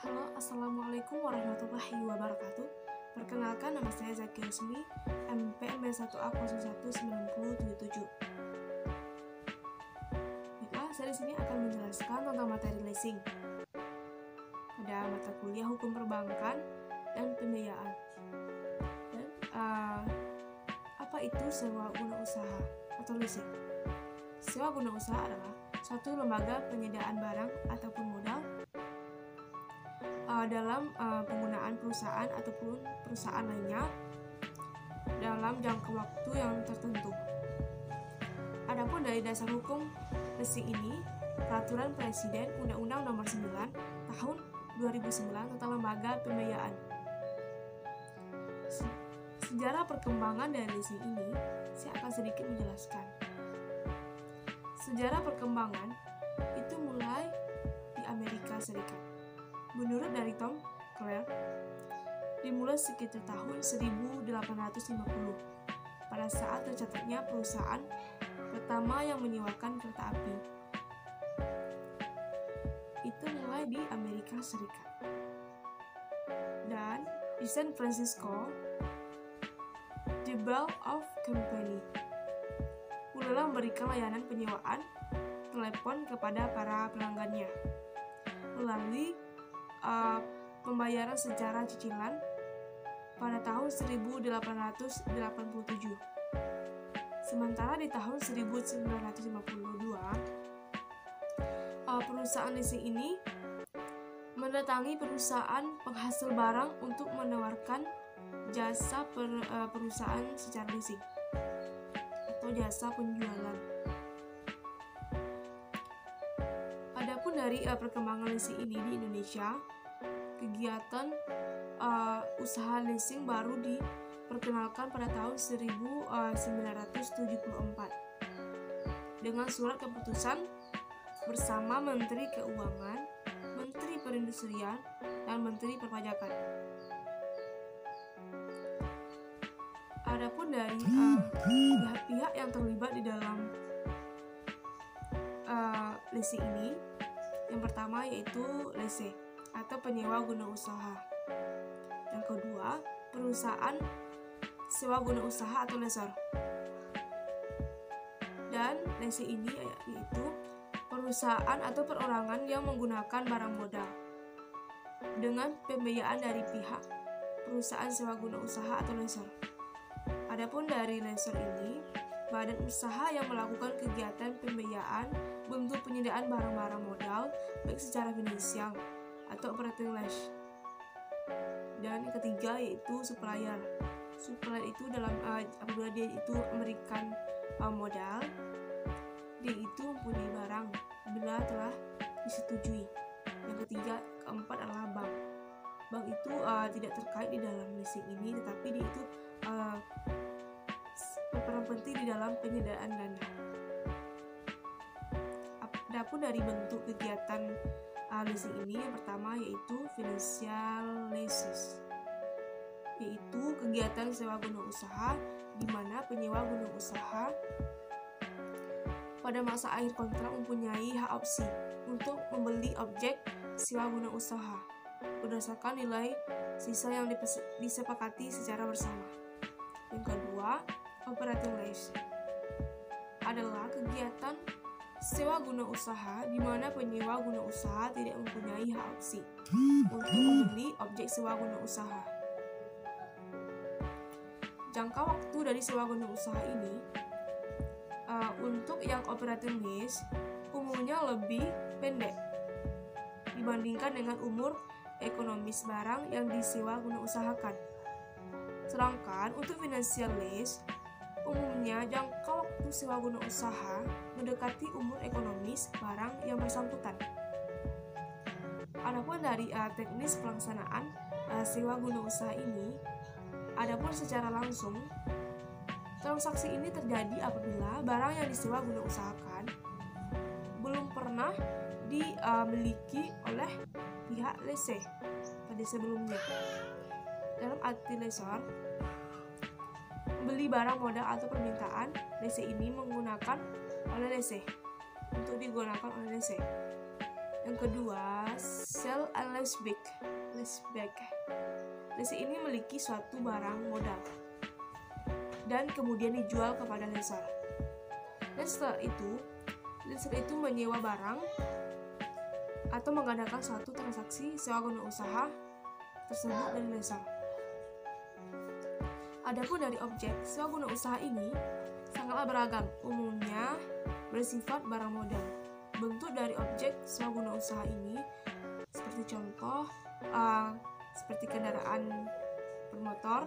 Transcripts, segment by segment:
Halo, Assalamualaikum warahmatullahi wabarakatuh. Perkenalkan, nama saya Zaki Rusmi, MPNB1A019077. Baiklah, saya di sini akan menjelaskan tentang materi leasing pada mata kuliah Hukum Perbankan dan Pembiayaan. Dan apa itu sewa guna usaha atau leasing? Sewa guna usaha adalah suatu lembaga penyediaan barang ataupun modal dalam penggunaan perusahaan ataupun perusahaan lainnya dalam jangka waktu yang tertentu. Adapun dari dasar hukum leasing ini, Peraturan Presiden Undang-Undang Nomor 9 Tahun 2009 tentang Lembaga Pembiayaan. Sejarah perkembangan dari leasing ini, saya akan sedikit menjelaskan. Sejarah perkembangan itu mulai di Amerika Serikat. Menurut dari Tom Clare, dimulai sekitar tahun 1850 pada saat tercatatnya perusahaan pertama yang menyewakan kereta api. Itu mulai di Amerika Serikat. Dan di San Francisco, The Bell of Company mulailah memberikan layanan penyewaan telepon kepada para pelanggannya melalui pembayaran secara cicilan pada tahun 1887. Sementara di tahun 1952, perusahaan leasing ini mendatangi perusahaan penghasil barang untuk menawarkan jasa perusahaan secara leasing atau jasa penjualan. Adapun dari perkembangan leasing ini di Indonesia, kegiatan usaha leasing baru diperkenalkan pada tahun 1974 dengan surat keputusan bersama Menteri Keuangan, Menteri Perindustrian, dan Menteri Perpajakan. Adapun dari pihak-pihak yang terlibat di dalam leasing ini, yang pertama yaitu lessee atau penyewa guna usaha. Yang kedua, perusahaan sewa guna usaha atau lessor. Dan lessee ini yaitu perusahaan atau perorangan yang menggunakan barang modal dengan pembiayaan dari pihak perusahaan sewa guna usaha atau lessor. Adapun dari lessor ini, badan usaha yang melakukan kegiatan pembiayaan bentuk penyediaan barang-barang modal baik secara finansial atau operating lease. Dan yang ketiga yaitu supplier. Supplier itu dalam apabila dia itu memberikan modal, dia itu mempunyai barang bila telah disetujui. Yang ketiga, keempat adalah bank. Bank itu tidak terkait di dalam leasing ini, tetapi dia itu berperan penting di dalam penyediaan dana. Adapun dari bentuk kegiatan leasing ini, yang pertama yaitu financial leases, yaitu kegiatan sewa guna usaha di mana penyewa guna usaha pada masa akhir kontrak mempunyai hak opsi untuk membeli objek sewa guna usaha berdasarkan nilai sisa yang disepakati secara bersama. Yang kedua, operating lease adalah kegiatan sewa guna usaha di mana penyewa guna usaha tidak mempunyai hak opsi untuk membeli objek sewa guna usaha. Jangka waktu dari sewa guna usaha ini untuk yang operating lease umumnya lebih pendek dibandingkan dengan umur ekonomis barang yang disewa guna usahakan. Sedangkan untuk financial lease umumnya jangka waktu sewa guna usaha mendekati umur ekonomis barang yang bersangkutan. Adapun dari teknis pelaksanaan sewa guna usaha ini, adapun secara langsung transaksi ini terjadi apabila barang yang disewa guna usahakan belum pernah dimiliki oleh pihak lessee pada sebelumnya. Dalam arti lessor beli barang modal atau permintaan lessee ini menggunakan oleh lessee untuk digunakan oleh lessee. Yang kedua, Sell and leaseback. Leasing ini memiliki suatu barang modal dan kemudian dijual kepada lessor. Dan setelah itu, lessor itu menyewa barang atau mengadakan suatu transaksi sewa guna usaha tersebut dari lessor. Adapun dari objek sewa guna usaha ini sangatlah beragam, umumnya bersifat barang modal. Bentuk dari objek sewa guna usaha ini seperti contoh seperti kendaraan bermotor,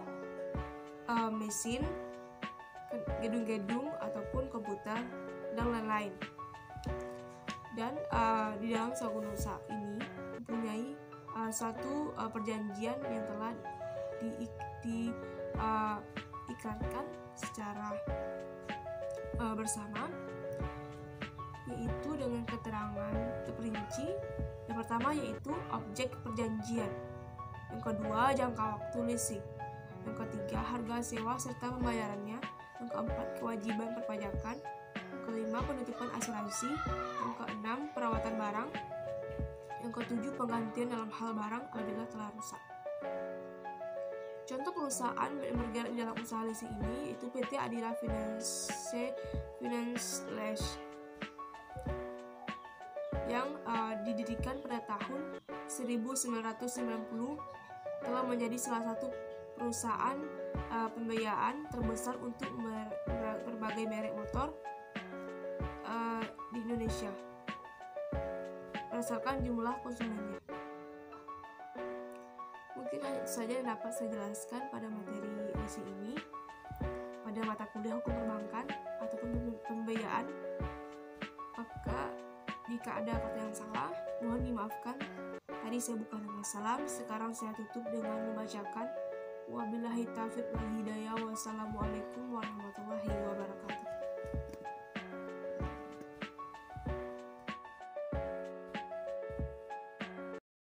mesin, gedung-gedung ataupun komputer dan lain-lain. Dan di dalam sewa guna usaha ini mempunyai suatu perjanjian yang telah diikatkan secara bersama, yaitu dengan keterangan terperinci. Yang pertama yaitu objek perjanjian, yang kedua jangka waktu leasing, yang ketiga harga sewa serta pembayarannya, yang keempat kewajiban perpajakan, yang kelima penutupan asuransi, yang keenam perawatan barang, yang ketujuh penggantian dalam hal barang apabila telah rusak. Contoh perusahaan yang bergerak di dalam usaha leasing ini yaitu PT Adira Finance yang didirikan pada tahun 1990, telah menjadi salah satu perusahaan pembiayaan terbesar untuk berbagai merek motor di Indonesia berdasarkan jumlah konsumennya. Mungkin hanya itu saja yang dapat saya jelaskan pada materi leasing ini pada mata kuliah hukum perbankan ataupun pembiayaan. Maka jika ada kata yang salah, mohon dimaafkan. Tadi saya buka dengan salam, sekarang saya tutup dengan membacakan wabillahi taufiq wal hidayah. Wassalamualaikum warahmatullahi wabarakatuh.